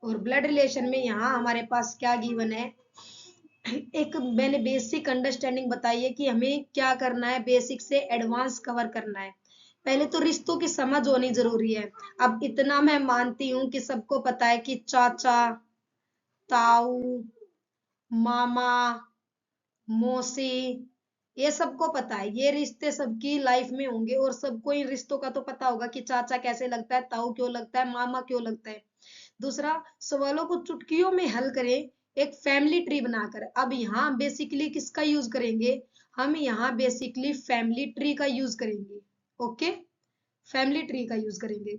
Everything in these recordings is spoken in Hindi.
और ब्लड रिलेशन में यहाँ हमारे पास क्या गिवन है, एक मैंने बेसिक अंडरस्टैंडिंग बताई है कि हमें क्या करना है, बेसिक से एडवांस कवर करना है। पहले तो रिश्तों की समझ होनी जरूरी है। अब इतना मैं मानती हूँ कि सबको पता है कि चाचा, ताऊ, मामा, मौसी, ये सबको पता है, ये रिश्ते सबकी लाइफ में होंगे और सबको इन रिश्तों का तो पता होगा कि चाचा कैसे लगता है, ताऊ क्यों लगता है, मामा क्यों लगता है। दूसरा, सवालों को चुटकियों में हल करें एक फैमिली ट्री बनाकर। अब यहाँ बेसिकली किसका यूज करेंगे, हम यहाँ बेसिकली फैमिली ट्री का यूज करेंगे। ओके, फैमिली ट्री का यूज करेंगे।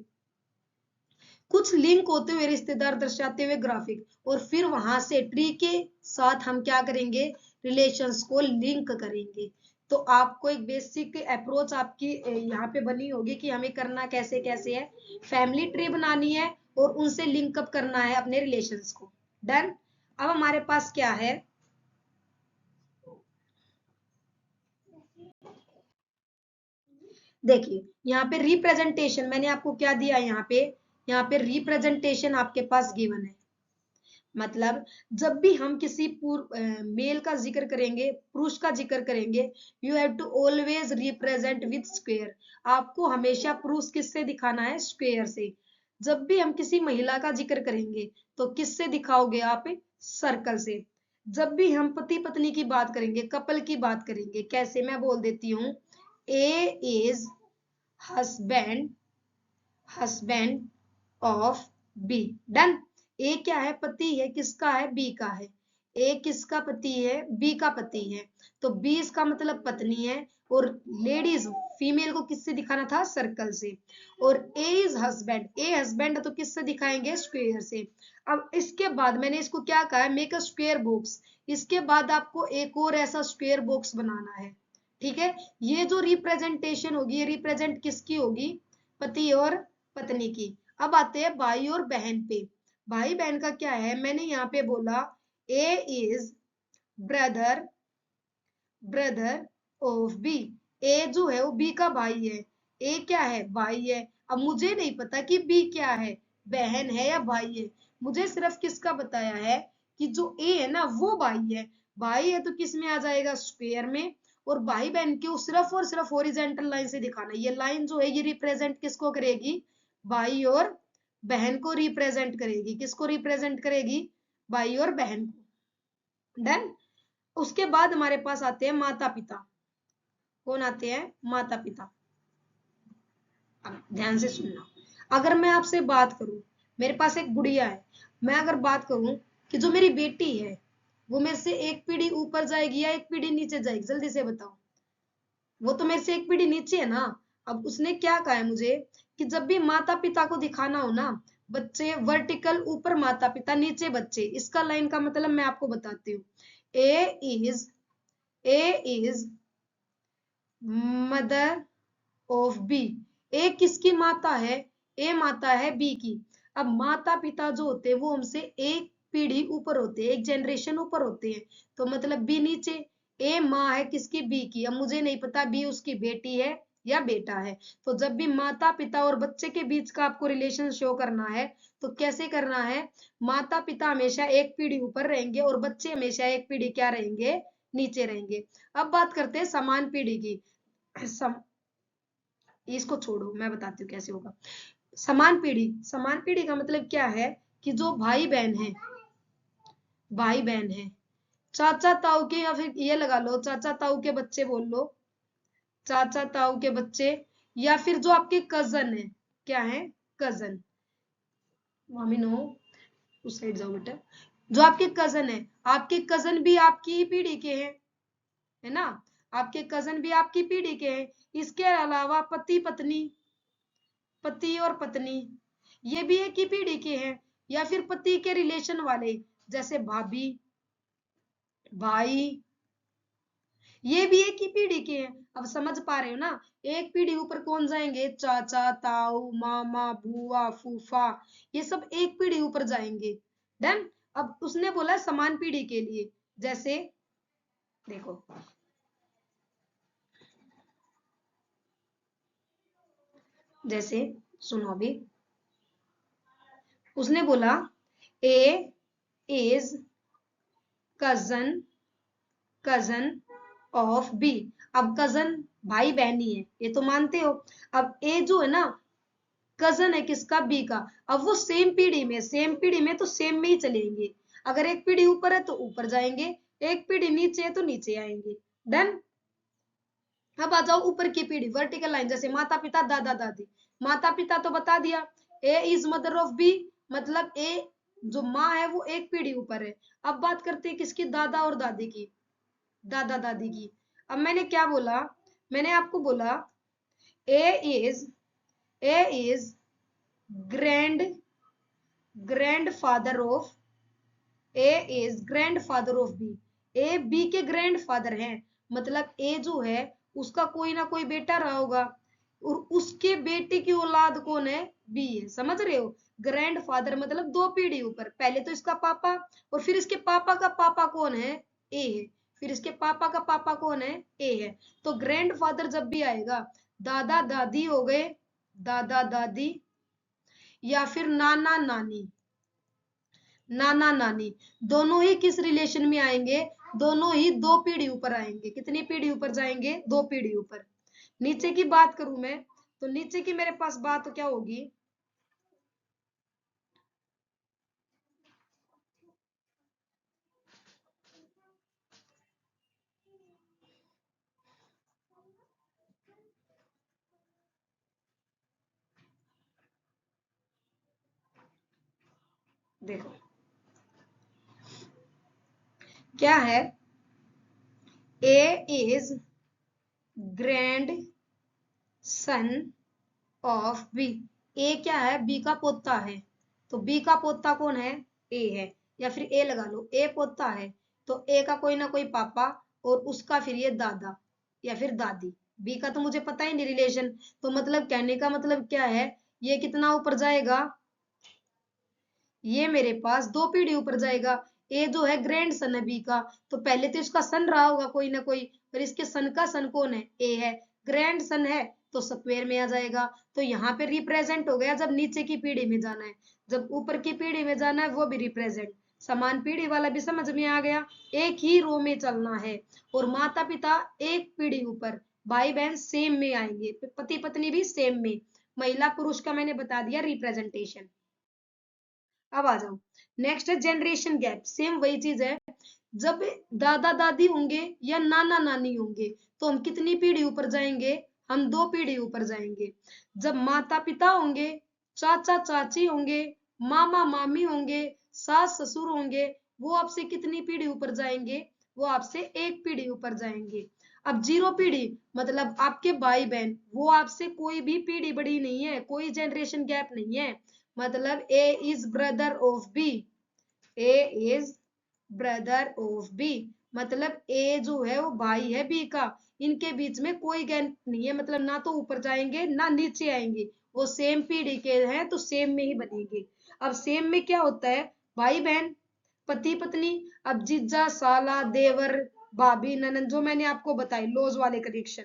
कुछ लिंक होते हुए रिश्तेदार दर्शाते हुए ग्राफिक, और फिर वहां से ट्री के साथ हम क्या करेंगे, रिलेशंस को लिंक करेंगे। तो आपको एक बेसिक अप्रोच आपकी यहाँ पे बनी होगी कि हमें करना कैसे कैसे है, फैमिली ट्री बनानी है और उनसे लिंक अप करना है अपने रिलेशंस को। डन। अब हमारे पास क्या है, देखिए यहाँ पे रिप्रेजेंटेशन मैंने आपको क्या दिया है, यहाँ पे रिप्रेजेंटेशन आपके पास गिवन है। मतलब जब भी हम किसी मेल का जिक्र करेंगे, पुरुष का जिक्र करेंगे, you have to always represent with square. आपको हमेशा पुरुष किससे दिखाना है, स्क्वेयर से। जब भी हम किसी महिला का जिक्र करेंगे तो किससे दिखाओगे आप, सर्कल से। जब भी हम पति पत्नी की बात करेंगे, कपल की बात करेंगे, कैसे, मैं बोल देती हूँ, A is husband, husband of B. Done. A क्या है, पति है, किसका है, बी का है। ए किसका पति है, बी का पति है। तो बी इसका मतलब पत्नी है, और लेडीज फीमेल को किससे दिखाना था, सर्कल से। और ए इज हस्बैंड, ए हस्बैंड तो किससे दिखाएंगे, स्क्वेयर से। अब इसके बाद मैंने इसको क्या कहा है, मेक अ स्क्वेयर बॉक्स। इसके बाद आपको एक और ऐसा स्क्वेयर बॉक्स बनाना है। ठीक है, ये जो रिप्रेजेंटेशन होगी, ये रिप्रेजेंट किसकी होगी, पति और पत्नी की। अब आते हैं भाई और बहन पे। भाई बहन का क्या है, मैंने यहाँ पे बोला A is brother, brother of B. A जो है वो बी का भाई है, ए क्या है, भाई है। अब मुझे नहीं पता कि बी क्या है, बहन है या भाई है। मुझे सिर्फ किसका बताया है कि जो ए है ना वो भाई है। भाई है तो किस में आ जाएगा, स्क्वायर में। और भाई बहन को सिर्फ और सिर्फ हॉरिजॉन्टल लाइन से दिखाना। ये लाइन जो है ये रिप्रेजेंट किसको करेगी, भाई और बहन को रिप्रेजेंट करेगी। किसको रिप्रेजेंट करेगी, भाई और बहन को। डन। उसके बाद हमारे पास आते हैं माता पिता। कौन आते हैं, माता पिता। अब ध्यान से सुनना, अगर मैं आपसे बात करूं, मेरे पास एक गुड़िया है, मैं अगर बात करूं कि जो मेरी बेटी है वो मेरे से एक पीढ़ी ऊपर जाएगी या एक पीढ़ी नीचे जाएगी, जल्दी से बताओ। वो तो मेरे से एक पीढ़ी नीचे है ना। अब उसने क्या कहा है मुझे कि जब भी माता पिता को दिखाना हो ना, बच्चे वर्टिकल ऊपर, माता पिता नीचे बच्चे। इसका लाइन का मतलब मैं आपको बताती हूँ। A is mother of B. ए किसकी माता है, ए माता है बी की। अब माता पिता जो होते हैं वो हमसे एक पीढ़ी ऊपर होते हैं, एक जनरेशन ऊपर होते हैं। तो मतलब बी नीचे। ए माँ है किसकी, बी की। अब मुझे नहीं पता बी उसकी बेटी है या बेटा है। तो जब भी माता पिता और बच्चे के बीच का आपको रिलेशन शो करना है तो कैसे करना है, माता पिता हमेशा एक पीढ़ी ऊपर रहेंगे और बच्चे हमेशा एक पीढ़ी क्या रहेंगे, नीचे रहेंगे। अब बात करते हैं समान पीढ़ी की। सम, इसको छोड़ो, मैं बताती हूँ कैसे होगा। समान पीढ़ी, समान पीढ़ी का मतलब क्या है कि जो भाई बहन है, भाई बहन है, चाचा ताऊ के, या फिर ये लगा लो चाचा ताऊ के बच्चे बोल लो, चाचा ताऊ के बच्चे, या फिर जो आपके कजन है, क्या है, कजन। मामी नो, उस साइड जाओ बेटा। जो आपके कजन है, आपके कजन भी आपकी ही पीढ़ी के हैं, है ना। आपके कजन भी आपकी पीढ़ी के हैं। इसके अलावा पति पत्नी, पति और पत्नी, ये भी एक ही पीढ़ी के हैं। या फिर पति के रिलेशन वाले, जैसे भाभी, भाई, ये भी एक ही पीढ़ी के हैं। अब समझ पा रहे हो ना, एक पीढ़ी ऊपर कौन जाएंगे, चाचा ताऊ मामा बुआ फूफा, ये सब एक पीढ़ी ऊपर जाएंगे। डन। अब उसने बोला समान पीढ़ी के लिए, जैसे देखो, जैसे सुनो अभी, उसने बोला A is cousin of B. अब कजन भाई बहन ही है, ये तो मानते हो। अब ए जो है ना कजन है किसका, बी का। अब वो सेम पीढ़ी में तो सेम में ही चलेंगे। अगर एक पीढ़ी ऊपर है तो ऊपर जाएंगे, एक पीढ़ी नीचे है तो नीचे आएंगे। डन। अब आ जाओ ऊपर की पीढ़ी, वर्टिकल लाइन, जैसे माता पिता दादा दादी। माता पिता तो बता दिया, ए इज मदर ऑफ बी, मतलब ए जो माँ है वो एक पीढ़ी ऊपर है। अब बात करते हैं किसकी, दादा और दादी की, दादा दादी की। अब मैंने क्या बोला, मैंने आपको बोला A is grand grandfather of, A is grandfather of B. A B के ग्रैंडफादर हैं, मतलब ए जो है उसका कोई ना कोई बेटा रहा होगा, और उसके बेटे की औलाद कौन है, बी है। समझ रहे हो, ग्रैंडफादर मतलब दो पीढ़ी ऊपर। पहले तो इसका पापा, और फिर इसके पापा का पापा कौन है, ए है। फिर इसके पापा का पापा कौन है, ए है। तो ग्रैंडफादर जब भी आएगा, दादा दादी हो गए, दादा दादी, या फिर नाना नानी, नाना नानी, दोनों ही किस रिलेशन में आएंगे, दोनों ही दो पीढ़ी ऊपर आएंगे। कितनी पीढ़ी ऊपर जाएंगे, दो पीढ़ी ऊपर। नीचे की बात करूं मैं, तो नीचे की मेरे पास बात क्या होगी, देखो क्या है, A is grandson of B. A क्या है, बी का पोता है। तो बी का पोता कौन है, ए है। या फिर ए लगा लो, ए पोता है, तो ए का कोई ना कोई पापा, और उसका फिर ये दादा या फिर दादी। बी का तो मुझे पता ही नहीं रिलेशन। तो मतलब कहने का मतलब क्या है, ये कितना ऊपर जाएगा, ये मेरे पास दो पीढ़ी ऊपर जाएगा। ए जो है ग्रैंड सन है बी का, तो पहले तो इसका सन रहा होगा कोई ना कोई, और इसके सन का सन कौन है, ए है। ग्रैंड सन है तो स्क्वायर में आ जाएगा। तो यहाँ पे रिप्रेजेंट हो गया, जब नीचे की पीढ़ी में जाना है, जब ऊपर की पीढ़ी में जाना है वो भी रिप्रेजेंट। समान पीढ़ी वाला भी समझ में आ गया, एक ही रो में चलना है। और माता पिता एक पीढ़ी ऊपर, भाई बहन सेम में आएंगे, पति पत्नी भी सेम में। महिला पुरुष का मैंने बता दिया रिप्रेजेंटेशन। अब आ जाओ, नेक्स्ट है जनरेशन गैप। सेम वही चीज है, जब दादा दादी होंगे या नाना नानी होंगे तो हम कितनी पीढ़ी ऊपर जाएंगे, हम दो पीढ़ी ऊपर जाएंगे। जब माता पिता होंगे, चाचा चाची होंगे, मामा मामी होंगे, सास ससुर होंगे, वो आपसे कितनी पीढ़ी ऊपर जाएंगे, वो आपसे एक पीढ़ी ऊपर जाएंगे। अब जीरो पीढ़ी मतलब आपके भाई बहन, वो आपसे कोई भी पीढ़ी बड़ी नहीं है, कोई जनरेशन गैप नहीं है। मतलब A is brother of B, A is brother of B, मतलब ए जो है वो भाई है बी का। इनके बीच में कोई गैप नहीं है, मतलब ना तो ऊपर जाएंगे ना नीचे आएंगे, वो सेम पीढ़ी के हैं तो सेम में ही बनेंगे। अब सेम में क्या होता है, भाई बहन, पति पत्नी। अब जीजा साला देवर भाभी ननद, जो मैंने आपको बताई लॉज वाले कनेक्शन,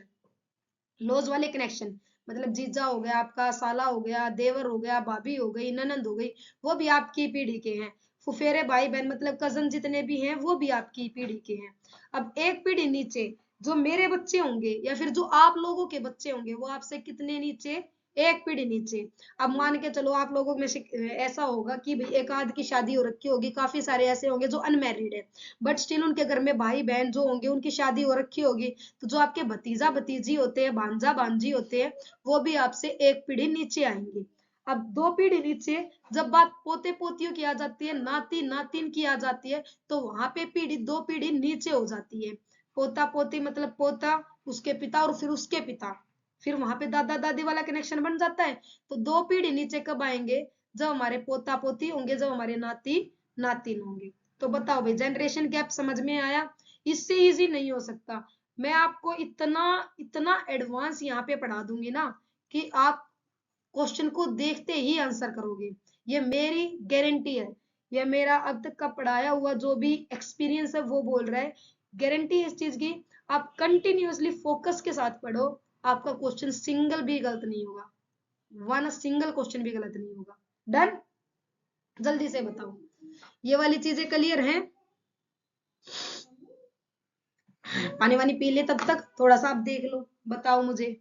लॉज वाले कनेक्शन, मतलब जीजा हो गया आपका, साला हो गया, देवर हो गया, भाभी हो गई, ननंद हो गई, वो भी आपकी पीढ़ी के हैं। फुफेरे भाई बहन मतलब कजन जितने भी हैं वो भी आपकी पीढ़ी के हैं। अब एक पीढ़ी नीचे जो मेरे बच्चे होंगे या फिर जो आप लोगों के बच्चे होंगे, वो आपसे कितने नीचे, एक पीढ़ी नीचे। अब मान के चलो आप लोगों में से ऐसा होगा कि भाई एक आध की शादी हो रखी होगी, काफी सारे ऐसे होंगे जो अनमैरिड है, बट स्टिल उनके घर में भाई बहन जो होंगे उनकी शादी हो रखी होगी। तो जो आपके भतीजा भतीजी होते हैं, भांजा भांजी होते हैं, वो भी आपसे एक पीढ़ी नीचे आएंगे। अब दो पीढ़ी नीचे, जब बात पोते पोतियों की आ जाती है, नाती नातिन की आ जाती है, तो वहां पे पीढ़ी दो पीढ़ी नीचे हो जाती है। पोता पोती मतलब पोता, उसके पिता और फिर उसके पिता, फिर वहां पे दादा दादी वाला कनेक्शन बन जाता है। तो दो पीढ़ी नीचे कब आएंगे, जब हमारे पोता पोती होंगे, जब हमारे नाती नातिन होंगे। तो बताओ भाई, जनरेशन गैप समझ में आया, इससे इजी नहीं हो सकता। मैं आपको इतना इतना एडवांस यहाँ पे पढ़ा दूंगी ना कि आप क्वेश्चन को देखते ही आंसर करोगे, ये मेरी गारंटी है। ये मेरा अब तक का पढ़ाया हुआ जो भी एक्सपीरियंस है वो बोल रहा है, गारंटी इस चीज की। आप कंटिन्यूअसली फोकस के साथ पढ़ो, आपका क्वेश्चन सिंगल भी गलत नहीं होगा, वन सिंगल क्वेश्चन भी गलत नहीं होगा। डन, जल्दी से बताओ। ये वाली चीजें क्लियर हैं? पानी वानी पी ले, तब तक थोड़ा सा आप देख लो, बताओ मुझे।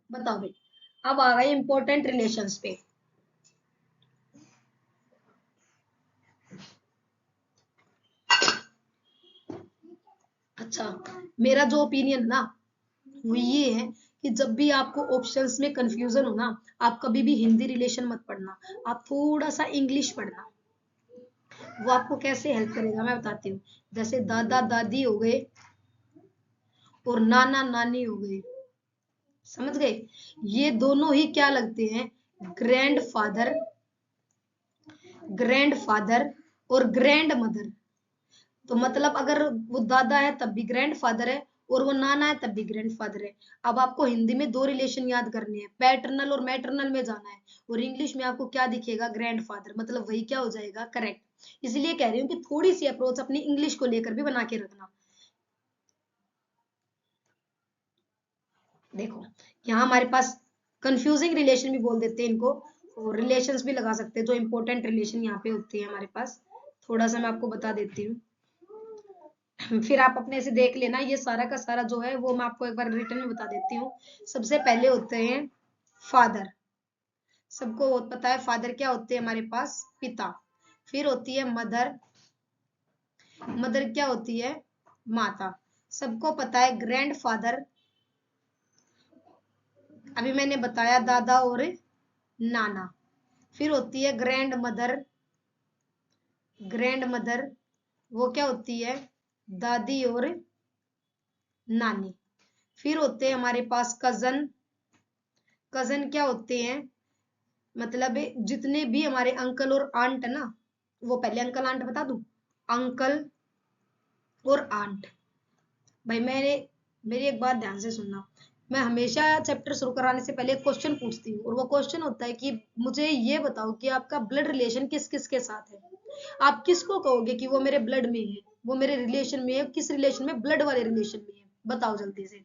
बताओ भाई, अब आ गए इंपॉर्टेंट रिलेशंस पे। अच्छा, मेरा जो ओपिनियन ना वो ये है कि जब भी आपको ऑप्शंस में कंफ्यूजन हो ना, आप कभी भी हिंदी रिलेशन मत पढ़ना, आप थोड़ा सा इंग्लिश पढ़ना। वो आपको कैसे हेल्प करेगा मैं बताती हूँ। जैसे दादा दादी हो गए और नाना नानी हो गए, समझ गए? ये दोनों ही क्या लगते हैं? ग्रैंडफादर, ग्रैंडफादर और ग्रैंड मदर। तो मतलब अगर वो दादा है तब भी ग्रैंडफादर है, और वो नाना है तब भी ग्रैंडफादर है। अब आपको हिंदी में दो रिलेशन याद करने हैं, पैटर्नल और मैटरनल में जाना है, और इंग्लिश में आपको क्या दिखेगा? ग्रैंडफादर, मतलब वही क्या हो जाएगा? करेक्ट। इसलिए कह रही हूँ कि थोड़ी सी अप्रोच अपनी इंग्लिश को लेकर भी बना के रखना। देखो, यहाँ हमारे पास कंफ्यूजिंग रिलेशन भी बोल देते हैं इनको, और रिलेशंस भी लगा सकते हैं, जो इंपॉर्टेंट रिलेशन यहाँ पे होते हैं हमारे पास। थोड़ा सा मैं आपको बता देती हूँ, फिर आप अपने से देख लेना। ये सारा का सारा जो है वो मैं आपको एक बार रिटर्न में बता देती हूँ। सबसे पहले होते हैं फादर, सबको पता है फादर क्या होते हैं हमारे पास? पिता। फिर होती है मदर, मदर क्या होती है? माता। सबको पता है ग्रैंड फादर, अभी मैंने बताया दादा और नाना। फिर होती है ग्रैंड मदर, ग्रैंड मदर वो क्या होती है? दादी और नानी। फिर होते हैं हमारे पास कजन, कजन क्या होते हैं? मतलब जितने भी हमारे अंकल और आंट है ना, वो पहले अंकल आंट बता दूं, अंकल और आंट। भाई मेरी एक बात ध्यान से सुनना, मैं हमेशा चैप्टर शुरू कराने से पहले एक क्वेश्चन पूछती हूँ, और वो क्वेश्चन होता है कि मुझे ये बताओ कि आपका ब्लड रिलेशन किस किस के साथ है। आप किसको कहोगे कि वो मेरे ब्लड में है, वो मेरे रिलेशन में है? किस रिलेशन में? ब्लड वाले रिलेशन में है, बताओ जल्दी से।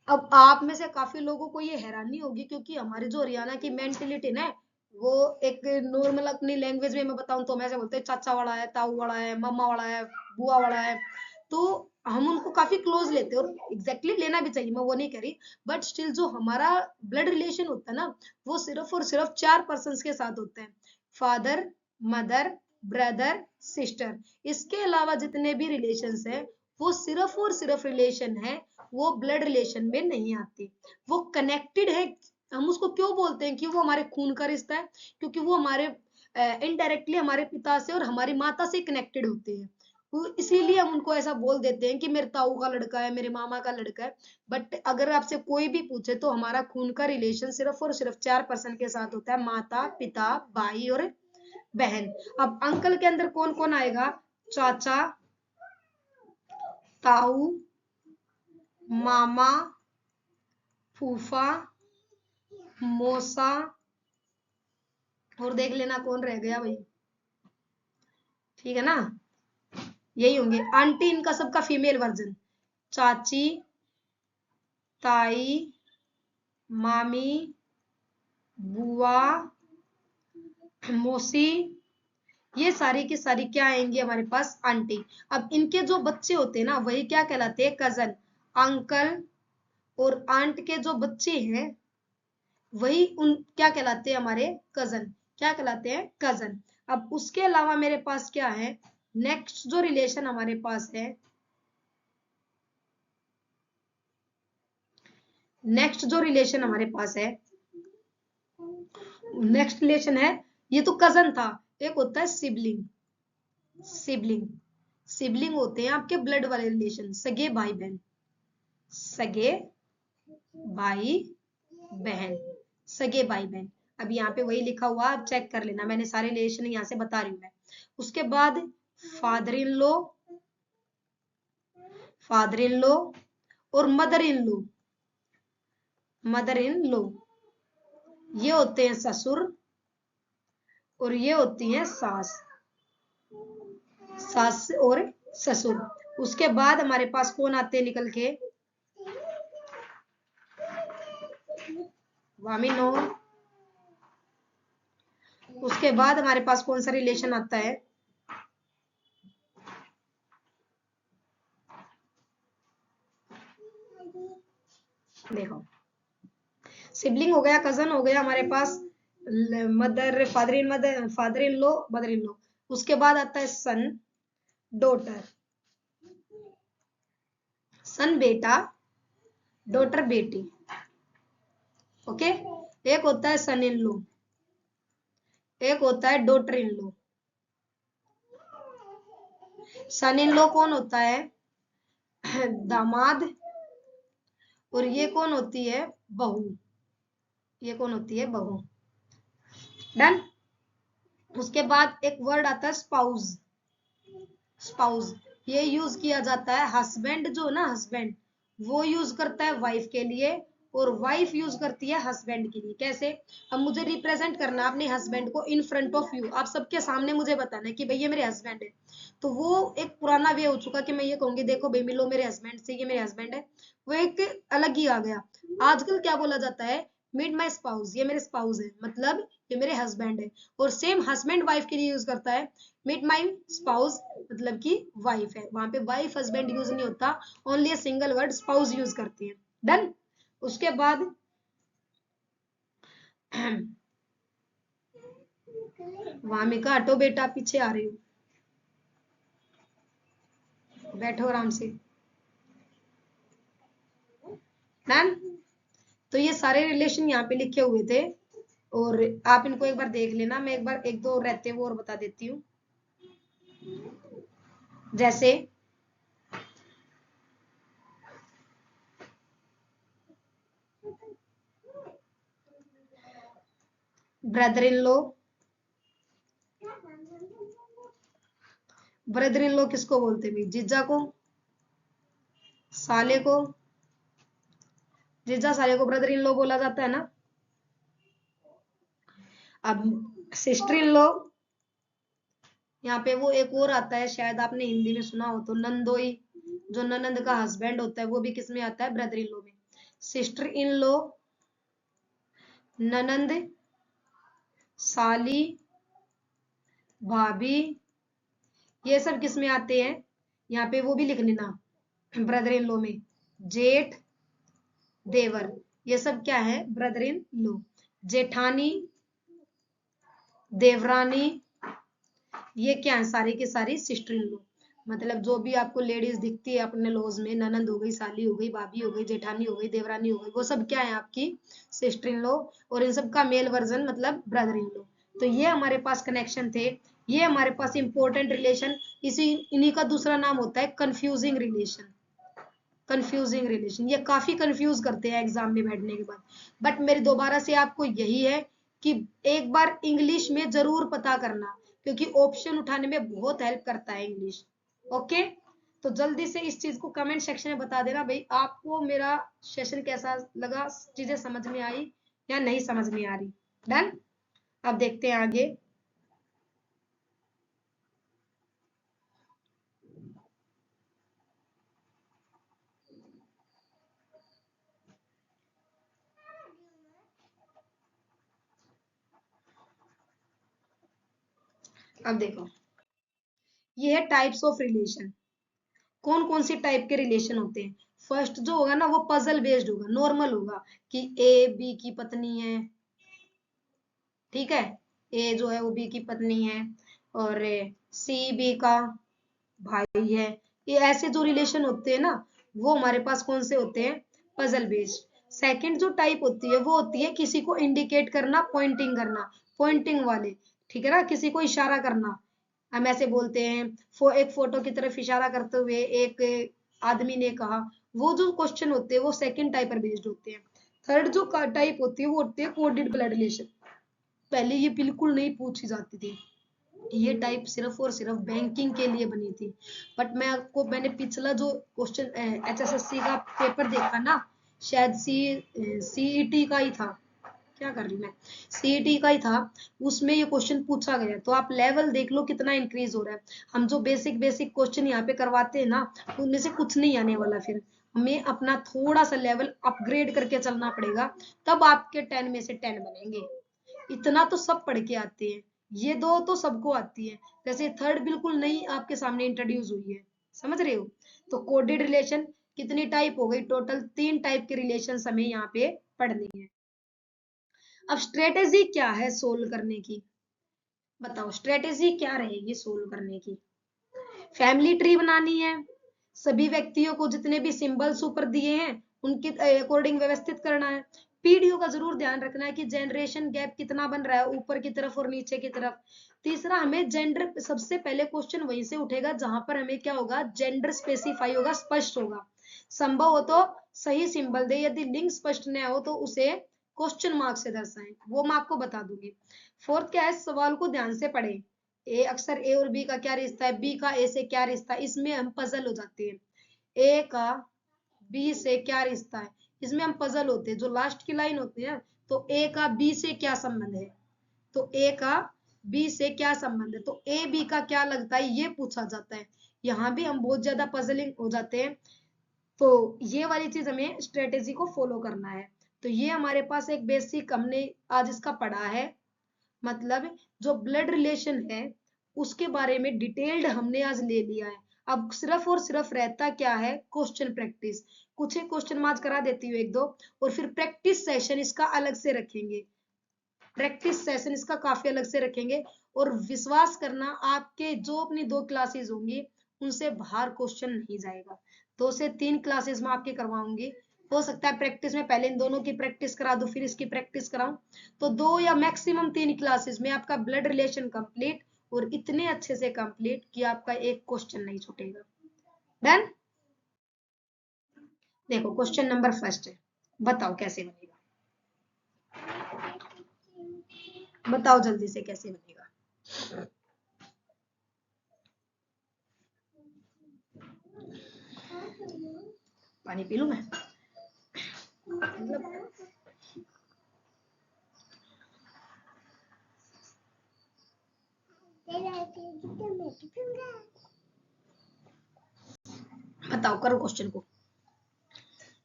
अब आप में से काफी लोगों को ये हैरानी होगी, क्योंकि हमारे जो हरियाणा की मेंटेलिटी ना, वो एक नॉर्मल अपनी लैंग्वेज में मैं बताऊं तो हम ऐसे बोलते हैं, चाचा वाला है, ताऊ वाला है, मामा वाला है, बुआ वाला है। तो हम उनको काफी क्लोज लेते हैं, और एग्जैक्टली लेना भी चाहिए, मैं वो नहीं कह रही, बट स्टिल जो हमारा ब्लड रिलेशन होता है ना, वो सिर्फ और सिर्फ 4 पर्सन के साथ होता है। Father, mother, brother, sister. इसके अलावा जितने भी रिलेशन है, वो सिर्फ और सिर्फ रिलेशन है, वो ब्लड रिलेशन में नहीं आती। वो कनेक्टेड है। हम उसको क्यों बोलते हैं कि वो हमारे खून का रिश्ता है? क्योंकि वो हमारे इनडायरेक्टली हमारे पिता से और हमारी माता से कनेक्टेड होते हैं। इसीलिए हम उनको ऐसा बोल देते हैं कि मेरे ताऊ का लड़का है, मेरे मामा का लड़का है। बट अगर आपसे कोई भी पूछे तो हमारा खून का रिलेशन सिर्फ और सिर्फ 4 पर्सन के साथ होता है, माता, पिता, भाई और बहन। अब अंकल के अंदर कौन कौन आएगा? चाचा, ताऊ, मामा, फूफा, मौसा, और देख लेना कौन रह गया भाई। ठीक है ना? यही होंगे। आंटी इनका सबका फीमेल वर्जन, चाची, ताई, मामी, बुआ, मौसी, ये सारी की सारी क्या आएंगी हमारे पास? आंटी। अब इनके जो बच्चे होते हैं ना, वही क्या कहलाते हैं? कजन। अंकल और आंट के जो बच्चे हैं, वही उन क्या कहलाते हैं? हमारे कजन। क्या कहलाते हैं? कजन। अब उसके अलावा मेरे पास क्या है? नेक्स्ट जो रिलेशन हमारे पास है, नेक्स्ट जो रिलेशन हमारे पास है, नेक्स्ट रिलेशन है, ये तो कजन था, एक होता है सिबलिंग। सिबलिंग, सिबलिंग होते हैं आपके ब्लड वाले रिलेशन, सगे भाई बहन, सगे भाई बहन, सगे भाई बहन। अब यहाँ पे वही लिखा हुआ, आप चेक कर लेना, मैंने सारे रिलेशन यहाँ से बता रही हूँ मैं। उसके बाद father in law, father in law और mother in law, mother in law, ये होते हैं ससुर, और ये होती हैं सास। सास और ससुर। उसके बाद हमारे पास कौन आते हैं निकल के, वामिनो। उसके बाद हमारे पास कौन सा रिलेशन आता है, देखो सिबलिंग हो गया, कजन हो गया हमारे पास, mother, father in law, mother in law. उसके बाद आता है सन, डॉटर, सन बेटा, डॉटर बेटी। ओके, एक होता है सन इन लॉ, एक होता है daughter in law. Son in law कौन होता है, दामाद, और ये कौन होती है, बहू। ये कौन होती है, बहू। डन। उसके बाद एक वर्ड आता है स्पाउस, स्पाउस। ये यूज किया जाता है, हस्बैंड जो ना, हस्बैंड वो यूज करता है वाइफ के लिए, और वाइफ यूज करती है हस्बैंड के लिए। कैसे, अब मुझे रिप्रेजेंट करना अपने हस्बैंड को इन फ्रंट ऑफ यू, आप सबके सामने मुझे बताना है कि भैया मेरे हस्बैंड है, तो वो एक पुराना वे हो चुका कि मैं ये कहूंगी देखो बेबी लो मेरे हस्बैंड से, ये मेरे हस्बैंड है, वो एक अलग ही आ गया। आजकल क्या बोला जाता है, मीट माई स्पाउस, ये मेरे स्पाउस है, मतलब ये मेरे हस्बैंड है। और सेम हस्बैंड वाइफ के लिए यूज करता है, मीट माई स्पाउस, मतलब कि वाइफ है, वहां पे वाइफ हस्बैंड यूज नहीं होता, only single word spouse use करती है। डन। उसके बाद वामिका हटो बेटा, पीछे आ रही हो, बैठो आराम से। डन। तो ये सारे रिलेशन यहाँ पे लिखे हुए थे, और आप इनको एक बार देख लेना, मैं एक बार एक दो रहते वो और बता देती हूँ। जैसे brother in law, brother in law किसको बोलते हैं, जीजा को, साले को, जीजा साले को ब्रदर इन लॉ बोला जाता है ना। अब सिस्टर इन लॉ, यहाँ पे वो एक और आता है, शायद आपने हिंदी में सुना हो तो, नंदोई, जो ननंद का हस्बैंड होता है, वो भी किस में आता है, ब्रदर इन लॉ में। सिस्टर इन लॉ, ननंद, साली, भाभी, ये सब किस में आते हैं, यहाँ पे वो भी लिख लेना ब्रदर इन लॉ में। जेठ, देवर, ये सब क्या है, ब्रदर इन लॉ। जेठानी, देवरानी, ये क्या है, सारी की सारी सिस्टर इन लॉ। मतलब जो भी आपको लेडीज दिखती है अपने लॉज में, ननंद हो गई, साली हो गई, भाभी हो गई, जेठानी हो गई, देवरानी हो गई, वो सब क्या है, आपकी सिस्टर इन लॉ। और इन सब का मेल वर्जन मतलब ब्रदर इन लॉ। तो ये हमारे पास कनेक्शन थे, ये हमारे पास इंपॉर्टेंट रिलेशन। इसी इन्हीं का दूसरा नाम होता है कंफ्यूजिंग रिलेशन। कंफ्यूजिंग रिलेशन, ये काफी कंफ्यूज करते हैं एग्जाम में बैठने के बाद। बट मेरी दोबारा से आपको यही है कि एक बार इंग्लिश में जरूर पता करना, क्योंकि ऑप्शन उठाने में बहुत हेल्प करता है इंग्लिश। ओके, तो जल्दी से इस चीज को कमेंट सेक्शन में बता देना भाई, आपको मेरा सेशन कैसा लगा, चीजें समझ में आई या नहीं समझ में आ रही। डन। अब देखते हैं आगे। अब देखो, ये है टाइप्स ऑफ रिलेशन। कौन कौन सी टाइप के रिलेशन होते हैं। फर्स्ट जो होगा ना, वो पजल बेस्ड होगा, नॉर्मल होगा कि ए बी की पत्नी है, ठीक है, ए जो है वो बी की पत्नी है, और सी बी का भाई है। ये ऐसे जो रिलेशन होते हैं ना, वो हमारे पास कौन से होते हैं, पजल बेस्ड। सेकंड जो टाइप होती है, वो होती है किसी को इंडिकेट करना, पॉइंटिंग करना, पॉइंटिंग वाले, ठीक है ना, किसी को इशारा करना। हम ऐसे बोलते हैं, एक फोटो की तरफ इशारा करते हुए एक आदमी ने कहा। वो जो क्वेश्चन होते हैं वो सेकंड टाइप पर बेस्ड होते हैं। थर्ड जो टाइप होती है वो होती है कोडेड ब्लड रिलेशन। पहले ये बिल्कुल नहीं पूछी जाती थी, ये टाइप सिर्फ और सिर्फ बैंकिंग के लिए बनी थी। बट मैंने पिछला जो क्वेश्चन एचएसएससी का पेपर देखा ना, शायद सीईटी का ही था, क्या कर रही मैं, सीईटी का ही था, उसमें ये क्वेश्चन पूछा गया। तो आप लेवल देख लो कितना इंक्रीज हो रहा है। हम जो बेसिक बेसिक क्वेश्चन यहाँ पे करवाते हैं ना, उनमें से कुछ नहीं आने वाला। फिर हमें अपना थोड़ा सा लेवल अपग्रेड करके चलना पड़ेगा, तब आपके 10 में से 10 बनेंगे। इतना तो सब पढ़ के आते हैं, ये दो तो सबको आती है, जैसे थर्ड बिल्कुल नई आपके सामने इंट्रोड्यूस हुई है, समझ रहे हो। तो कोडेड रिलेशन कितनी टाइप हो गई, टोटल 3 टाइप के रिलेशन हमें यहाँ पे पढ़ने हैं। अब स्ट्रेटेजी क्या है सोल्व करने की, बताओ स्ट्रेटेजी क्या रहेगी सोल्व करने की। फैमिली ट्री बनानी है, सभी व्यक्तियों को जितने भी सिंबल्स ऊपर दिए हैं उनके अकॉर्डिंग व्यवस्थित करना है। पीडीओ का जरूर ध्यान रखना है कि जनरेशन गैप कितना बन रहा है ऊपर की तरफ और नीचे की तरफ। तीसरा, हमें जेंडर, सबसे पहले क्वेश्चन वहीं से उठेगा जहां पर हमें क्या होगा, जेंडर स्पेसिफाई होगा, स्पष्ट होगा। संभव हो तो सही सिंबल दे, यदि लिंक स्पष्ट न हो तो उसे क्वेश्चन मार्क से दर्शाएं, वो मैं आपको बता दूंगी। फोर्थ क्या है, सवाल को ध्यान से पढ़े। ए अक्सर ए और बी का क्या रिश्ता है, बी का ए से क्या रिश्ता है, इसमें हम पजल हो जाते हैं। ए का बी से क्या रिश्ता है, इसमें हम पजल होते हैं। जो लास्ट की लाइन होती है, तो ए का बी से क्या संबंध है, तो ए का बी से क्या संबंध है, तो ए बी का क्या लगता है, ये पूछा जाता है। यहाँ भी हम बहुत ज्यादा पजलिंग हो जाते हैं। तो ये वाली चीज हमें स्ट्रेटेजी को फॉलो करना है। तो ये हमारे पास एक बेसिक हमने आज इसका पढ़ा है, मतलब जो ब्लड रिलेशन है उसके बारे में डिटेल्ड हमने आज ले लिया है। अब सिर्फ और सिर्फ रहता क्या है, क्वेश्चन प्रैक्टिस। कुछ एक क्वेश्चन मार्क करा देती हूँ एक दो, और फिर प्रैक्टिस सेशन इसका अलग से रखेंगे, प्रैक्टिस सेशन इसका काफी अलग से रखेंगे। और विश्वास करना, आपके जो अपनी 2 क्लासेस होंगी उनसे बाहर क्वेश्चन नहीं जाएगा। 2 से 3 क्लासेस में आपके करवाऊंगी, हो सकता है प्रैक्टिस में पहले इन दोनों की प्रैक्टिस करा दो फिर इसकी प्रैक्टिस कराऊं। तो 2 या मैक्सिमम 3 क्लासेस में आपका ब्लड रिलेशन कंप्लीट, और इतने अच्छे से कंप्लीट कि आपका एक क्वेश्चन नहीं छूटेगा। डन। देखो क्वेश्चन नंबर फर्स्ट है, बताओ कैसे बनेगा, बताओ जल्दी से कैसे बनेगा। पानी पी लूं मैं, बताओ करो क्वेश्चन को।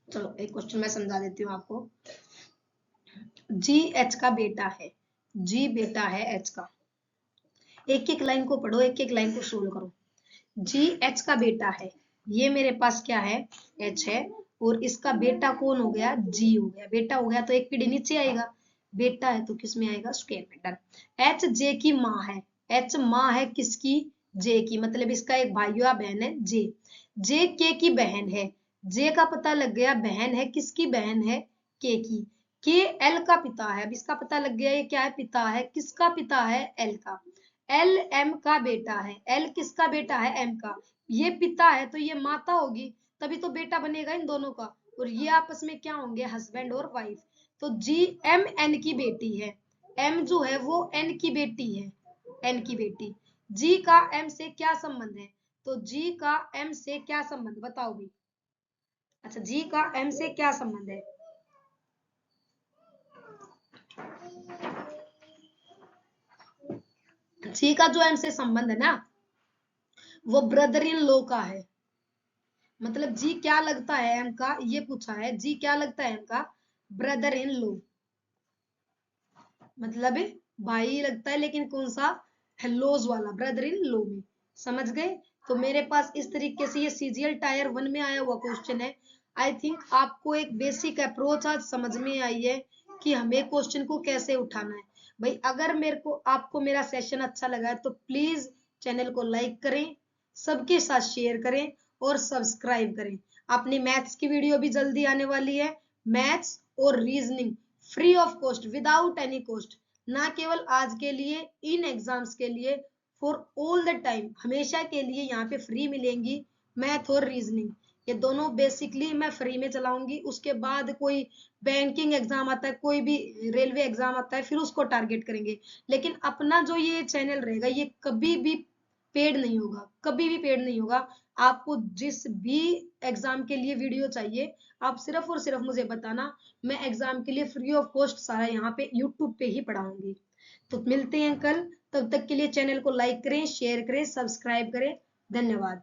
चलो एक क्वेश्चन मैं समझा देती हूँ आपको। जी एच का बेटा है, जी बेटा है एच का, एक एक लाइन को पढ़ो, एक एक लाइन को सोल्व करो। जी एच का बेटा है, ये मेरे पास क्या है, एच है, और इसका बेटा कौन हो गया, जी हो गया। बेटा हो गया तो एक पीढ़ी नीचे आएगा, बेटा है तो किस में आएगा, स्क्वायर में। डन। एच जे की माँ है, एच माँ है किसकी, जे की, मतलब इसका एक भाई या बहन है जे। जे के की बहन है, जे का पता लग गया, बहन है किसकी, बहन है के की। के एल का पिता है, अब इसका पता लग गया ये क्या है, पिता है, किसका पिता है, एल का। एल एम का बेटा है, एल किसका बेटा है, एम का। ये पिता है तो ये माता होगी, तभी तो बेटा बनेगा इन दोनों का, और ये आपस में क्या होंगे, हस्बैंड और वाइफ। तो जी एम एन की बेटी है, एम जो है वो एन की बेटी है, एन की बेटी। जी का एम से क्या संबंध है, तो जी का एम से क्या संबंध, बताओ भाई। अच्छा, जी का एम से क्या संबंध है, जी का जो एम से संबंध है ना, वो ब्रदर इन लॉ का है। मतलब जी क्या लगता है एम का, ये पूछा है, जी क्या लगता है एम का, ब्रदर इन लॉ, मतलब भाई लगता है, लेकिन कौन सा, लॉज वाला, ब्रदर इन लॉ में। समझ गए। तो मेरे पास इस तरीके से ये सीजीएल टायर 1 में आया हुआ क्वेश्चन है। आई थिंक आपको एक बेसिक अप्रोच आज समझ में आई है कि हमें क्वेश्चन को कैसे उठाना है। भाई अगर मेरे को, आपको मेरा सेशन अच्छा लगा है तो प्लीज चैनल को लाइक करें, सबके साथ शेयर करें और सब्सक्राइब करें। अपनी मैथ्स की वीडियो भी जल्दी आने वाली है, मैथ्स और reasoning free of cost, without any cost, ना केवल आज के लिए, इन एग्जाम्स के लिए, फॉर ऑल द टाइम, हमेशा के लिए यहाँ पे फ्री मिलेंगी मैथ और रीजनिंग। ये दोनों बेसिकली मैं फ्री में चलाऊंगी। उसके बाद कोई बैंकिंग एग्जाम आता है, कोई भी रेलवे एग्जाम आता है, फिर उसको टारगेट करेंगे। लेकिन अपना जो ये चैनल रहेगा ये कभी भी पेड नहीं होगा, कभी भी पेड नहीं होगा। आपको जिस भी एग्जाम के लिए वीडियो चाहिए, आप सिर्फ और सिर्फ मुझे बताना, मैं एग्जाम के लिए फ्री ऑफ कॉस्ट सारा यहाँ पे यूट्यूब पे ही पढ़ाऊंगी। तो मिलते हैं कल, तब तक के लिए चैनल को लाइक करें, शेयर करें, सब्सक्राइब करें। धन्यवाद।